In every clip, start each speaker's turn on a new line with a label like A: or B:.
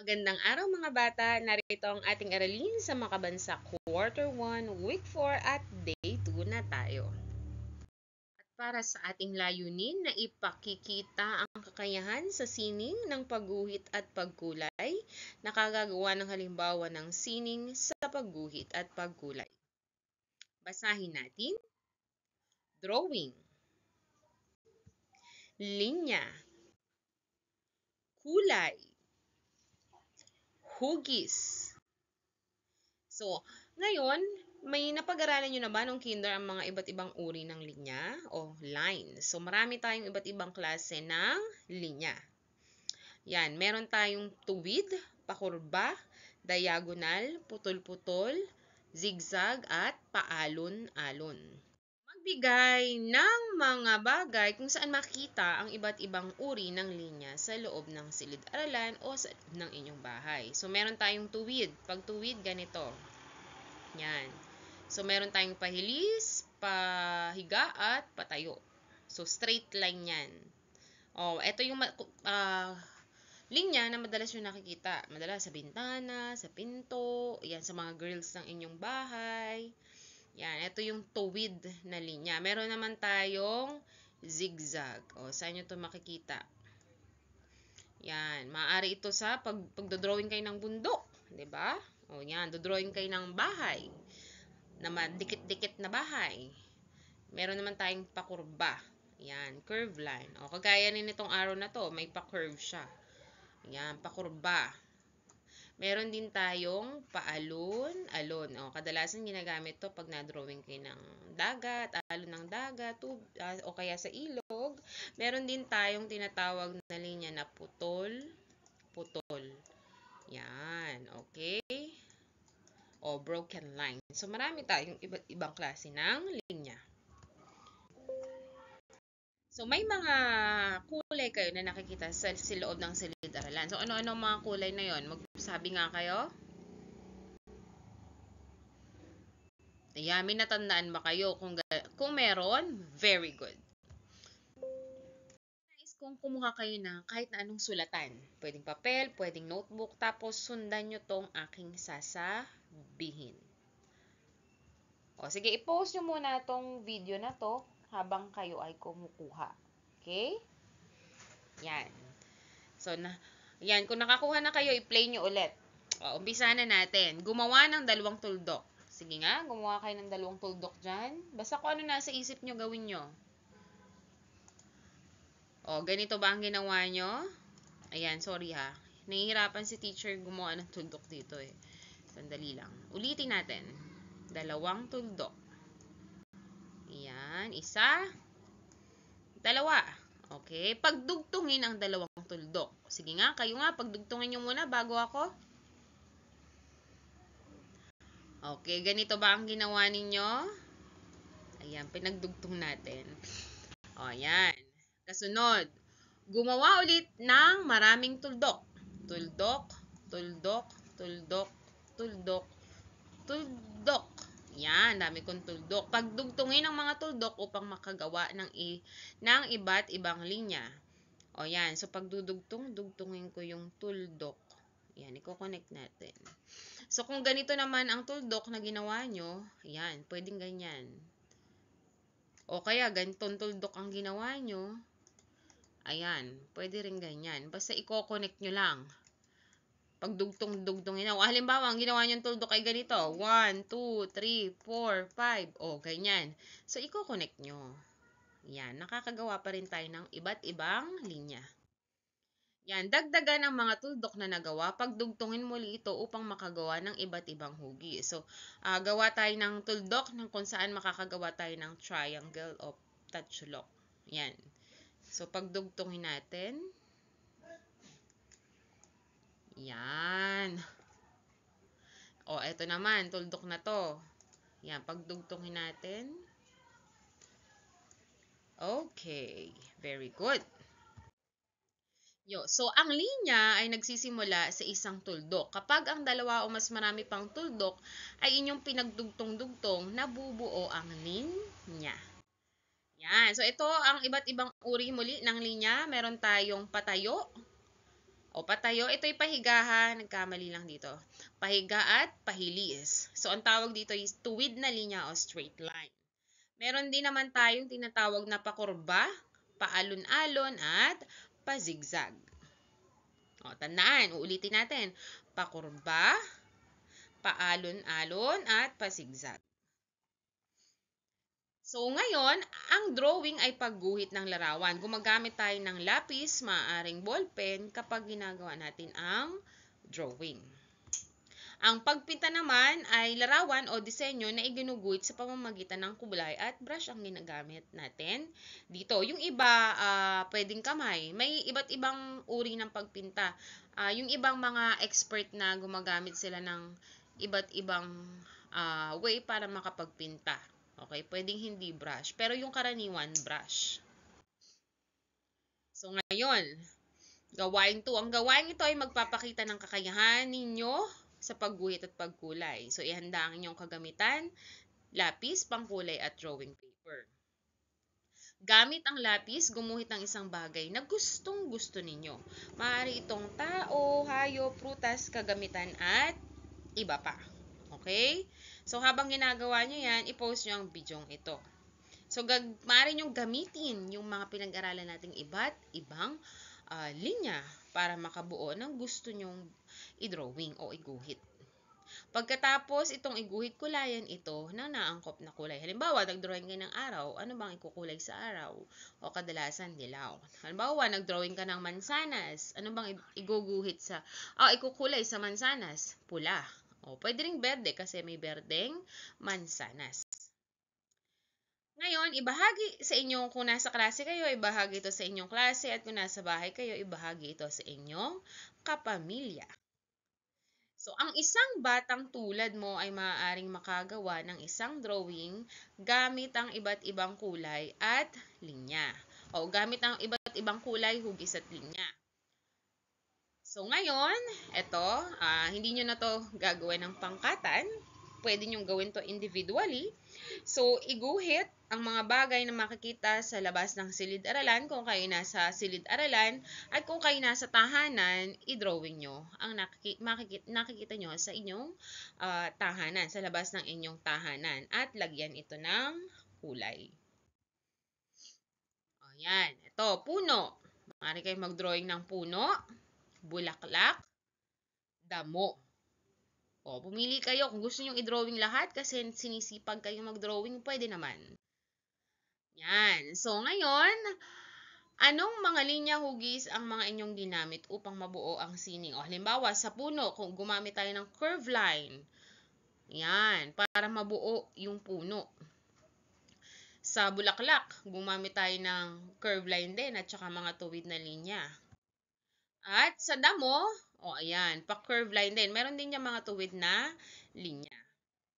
A: Magandang araw mga bata, narito ang ating aralin sa Makabansa Quarter 1, Week 4 at Day 2 na tayo. At para sa ating layunin na ipakikita ang kakayahan sa sining ng pagguhit at pagkulay, nakagagawa ng halimbawa ng sining sa pagguhit at pagkulay. Basahin natin. Drawing, linya, kulay, hugis. So, ngayon, may napag-aralan nyo na ba nung kinder ang mga iba't ibang uri ng linya o line? So, marami tayong iba't ibang klase ng linya. Yan, meron tayong tuwid, pakurba, diagonal, putol-putol, zigzag, at paalon-alon. Magbigay ng mga bagay kung saan makita ang iba't ibang uri ng linya sa loob ng silid-aralan o sa loob ng inyong bahay. So, meron tayong tuwid. Pag tuwid, ganito. Yan. So, meron tayong pahilis, pahiga, at patayo. So, straight line yan. Ito yung linya na madalas yung nakikita. Madalas sa bintana, sa pinto, yan, sa mga grills ng inyong bahay. Yan, ito yung tuwid na linya. Meron naman tayong zigzag. Saan nyo ito makikita? Yan, maaari ito sa pagdodrawing kayo ng bundok. Diba? Yan, dodrawing kayo ng bahay. Na dikit-dikit na bahay. Meron naman tayong pakurba. Yan, curve line. Kagaya rin itong arrow na to, may pa-curve siya. Yan, pakurba. Meron din tayong paalon-alon. Kadalasan ginagamit to pag na-drawing kayo ng dagat, alon ng dagat, o kaya sa ilog. Meron din tayong tinatawag na linya na putol-putol. Yan, okay? Broken line. So, marami tayong iba't ibang klase ng linya. So, may mga kulay kayo na nakikita sa loob ng silid-aralan. So, ano-ano mga kulay na yon? Magsabi nga kayo. Ayan, may natandaan ba kayo? Kung meron, very good. Guys, kung kumuha kayo ng kahit na anong sulatan, pwedeng papel, pwedeng notebook, tapos sundan nyo tong aking sasabihin. Sige, i-post nyo muna tong video na to habang kayo ay kumukuha. Okay? Yan. So, yan. Kung nakakuha na kayo, i-play nyo ulit. Umpisa na natin. Gumawa ng dalawang tuldok. Sige nga, gumawa kayo ng dalawang tuldok dyan. Basta kung ano nasa isip nyo, gawin nyo. Ganito ba ang ginawa nyo? Ayan, sorry ha. Nahihirapan si teacher gumawa ng tuldok dito eh. Sandali lang. Ulitin natin. Dalawang tuldok. Ayan, isa. Dalawa. Okay, pagdugtungin ang dalawang tuldok. Sige nga, kayo nga, pagdugtungin nyo muna bago ako. Okay, ganito ba ang ginawa ninyo? Ayan, pinagdugtong natin. Ayan. Kasunod, gumawa ulit ng maraming tuldok. Tuldok, tuldok, tuldok, tuldok, tuldok. Yan, dami kong tuldok. Pagdugtungin ang mga tuldok upang makagawa ng iba't ibang linya. Yan. So, pagdudugtong, dugtungin ko yung tuldok. Yan, i-connect natin. So, kung ganito naman ang tuldok na ginawa nyo, yan, pwedeng ganyan. Kaya, ganitong tuldok ang ginawa nyo, ayan, pwede rin ganyan. Basta i-connect nyo lang. Pagdugtong-dugtongin na. Halimbawa, ang ginawa nyo tuldok ay ganito. 1, 2, 3, 4, 5. Ganyan. So, i-connect nyo. Yan, nakakagawa pa rin tayo ng iba't ibang linya. Yan, dagdagan ang mga tuldok na nagawa. Pagdugtungin muli ito upang makagawa ng iba't ibang hugis. So, gawa tayo ng tuldok kung saan makakagawa tayo ng triangle of tatsulok. Yan. So, pagdugtungin natin. Yan. Ito naman, tuldok na to. Yan, pagdugtungin natin. Okay, very good. So, ang linya ay nagsisimula sa isang tuldok. Kapag ang dalawa o mas marami pang tuldok ay inyong pinagdugtong-dugtong, nabubuo ang linya. Yan. So, ito ang iba't ibang uri muli ng linya. Meron tayong patayo, O patayo, ito'y pahiga ha. Nagkamali lang dito. Pahiga at pahilis. So, ang tawag dito is tuwid na linya o straight line. Meron din naman tayong tinatawag na pakurba, paalon-alon at pazigzag. O, tandaan, uulitin natin. Pakurba, paalon-alon at pasigzag. So, ngayon, ang drawing ay pagguhit ng larawan. Gumagamit tayo ng lapis, maaaring ballpen kapag ginagawa natin ang drawing. Ang pagpinta naman ay larawan o disenyo na iginuguhit sa pamamagitan ng kulay at brush ang ginagamit natin dito. Yung iba, pwedeng kamay. May iba't ibang uri ng pagpinta. Yung ibang mga expert na gumagamit sila ng iba't ibang way para makapagpinta. Okay, pwedeng hindi brush. Pero yung karaniwan, brush. So, ngayon, gawain 2. Ang gawain ito ay magpapakita ng kakayahan ninyo sa pagguhit at pagkulay. So, ihanda ang inyong kagamitan, lapis, pangkulay at drawing paper. Gamit ang lapis, gumuhit ng isang bagay na gustong-gusto ninyo. Maaari itong tao, hayop, prutas, kagamitan at iba pa. Okay? So, habang ginagawa nyo yan, i-post nyo ang video ito. So, maaari nyo gamitin yung mga pinag-aralan nating iba't ibang linya para makabuo ng gusto nyong i-drawing o iguhit. Pagkatapos itong iguhit, kulayan ito ng naangkop na kulay. Halimbawa, nag-drawing kayo ng araw, ano bang ikukulay sa araw? O kadalasan, dilaw. Halimbawa, nag-drawing ka ng mansanas, ano bang iguguhit sa, ikukulay sa mansanas? Pula. O, pwede ring berde kasi may berdeng mansanas. Ngayon, ibahagi sa inyong, kung nasa klase kayo, ibahagi ito sa inyong klase at kung nasa bahay kayo, ibahagi ito sa inyong kapamilya. So, ang isang batang tulad mo ay maaaring makagawa ng isang drawing gamit ang iba't ibang kulay at linya. O, gamit ang iba't ibang kulay, hugis at linya. So, ngayon, ito, hindi nyo na to gagawin ng pangkatan. Pwede nyo gawin to individually. So, iguhit ang mga bagay na makikita sa labas ng silid-aralan. Kung kayo nasa silid-aralan at kung kayo nasa tahanan, i-drawing nyo ang nakikita nyo sa inyong tahanan, sa labas ng inyong tahanan. At lagyan ito ng kulay. O, yan. Ito, puno. Maaari kayo mag-drawing ng puno, bulaklak, damo. O, pumili kayo kung gusto nyo i-drawing lahat kasi sinisipag kayo mag-drawing, pwede naman. Yan. So, ngayon, anong mga linya hugis ang mga inyong ginamit upang mabuo ang sining? O, halimbawa, sa puno, kung gumamit tayo ng curve line, yan, para mabuo yung puno. Sa bulaklak, gumamit tayo ng curve line din at saka mga tuwid na linya. At sa damo, ayan, pa-curve line din. Meron din yung mga tuwid na linya.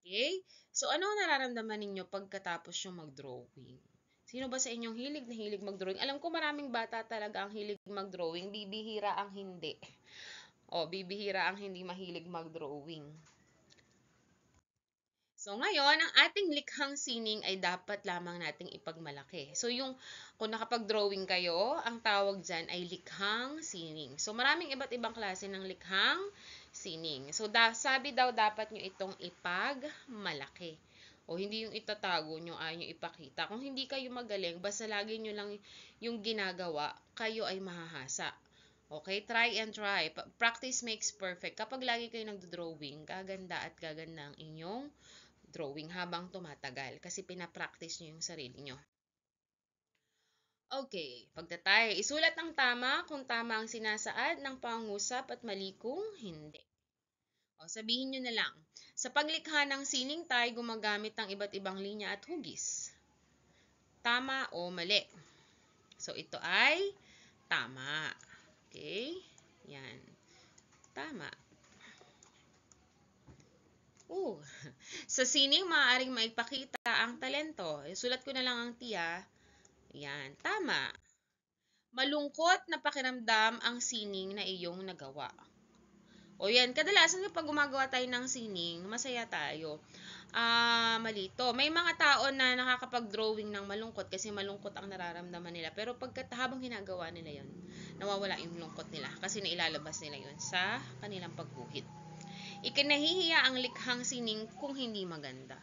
A: Okay? So, ano ang nararamdaman ninyo pagkatapos yung mag-drawing? Sino ba sa inyong hilig na hilig mag-drawing? Alam ko maraming bata talaga ang hilig mag-drawing. Bibihira ang hindi. Bibihira ang hindi mahilig mag-drawing. So, ngayon, ang ating likhang sining ay dapat lamang nating ipagmalaki. So, kung nakapag-drawing kayo, ang tawag dyan ay likhang sining. So, maraming iba't ibang klase ng likhang sining. So, sabi daw dapat nyo itong ipagmalaki. O, hindi yung itatago nyo, ay nyo ipakita. Kung hindi kayo magaling, basta lagi nyo lang yung ginagawa, kayo ay mahahasa. Okay? Try and try. Practice makes perfect. Kapag lagi kayo nagdo-drawing, gaganda at gaganda ang inyong drawing habang tumatagal kasi pinapractice nyo yung sarili nyo. Okay, pagtatay, isulat ng tama kung tama ang sinasaad ng pangungusap at mali kung hindi. Sabihin nyo na lang, sa paglikha ng sining tay, gumagamit ng iba't ibang linya at hugis. Tama o mali? So, ito ay tama. Okay? Yan. Tama. Sa sining, maaaring maipakita ang talento. Sulat ko na lang ang tiya. Yan, tama. Malungkot na pakiramdam ang sining na iyong nagawa. Yan, kadalasan kapag gumagawa tayo ng sining, masaya tayo. Malito. May mga tao na nakakapag-drawing ng malungkot kasi malungkot ang nararamdaman nila. Pero habang ginagawa nila yon, nawawala yung lungkot nila kasi nailalabas nila yun sa kanilang pagguhit. Ikinahihiya ang likhang sining kung hindi maganda.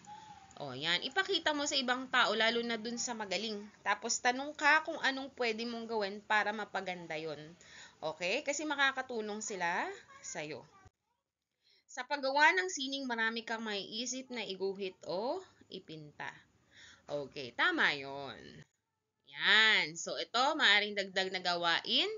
A: O, yan. Ipakita mo sa ibang tao, lalo na dun sa magaling. Tapos, tanong ka kung anong pwede mong gawin para mapaganda yon. Okay? Kasi makakatulong sila sa'yo. Sa paggawa ng sining, marami kang maiisip na iguhit o ipinta. Okay, tama yon. Yan. So, ito, maaaring dagdag na gawain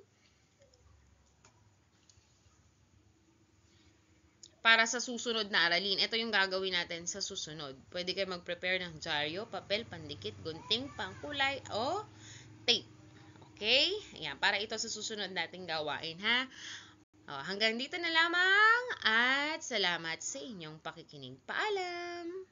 A: para sa susunod na aralin. Ito yung gagawin natin sa susunod. Pwede kayo mag-prepare ng dyaryo, papel, pandikit, gunting, pangkulay, o tape. Okay? Ayan, para ito sa susunod nating gawain, ha? O, hanggang dito na lamang at salamat sa inyong pakikinig. Paalam!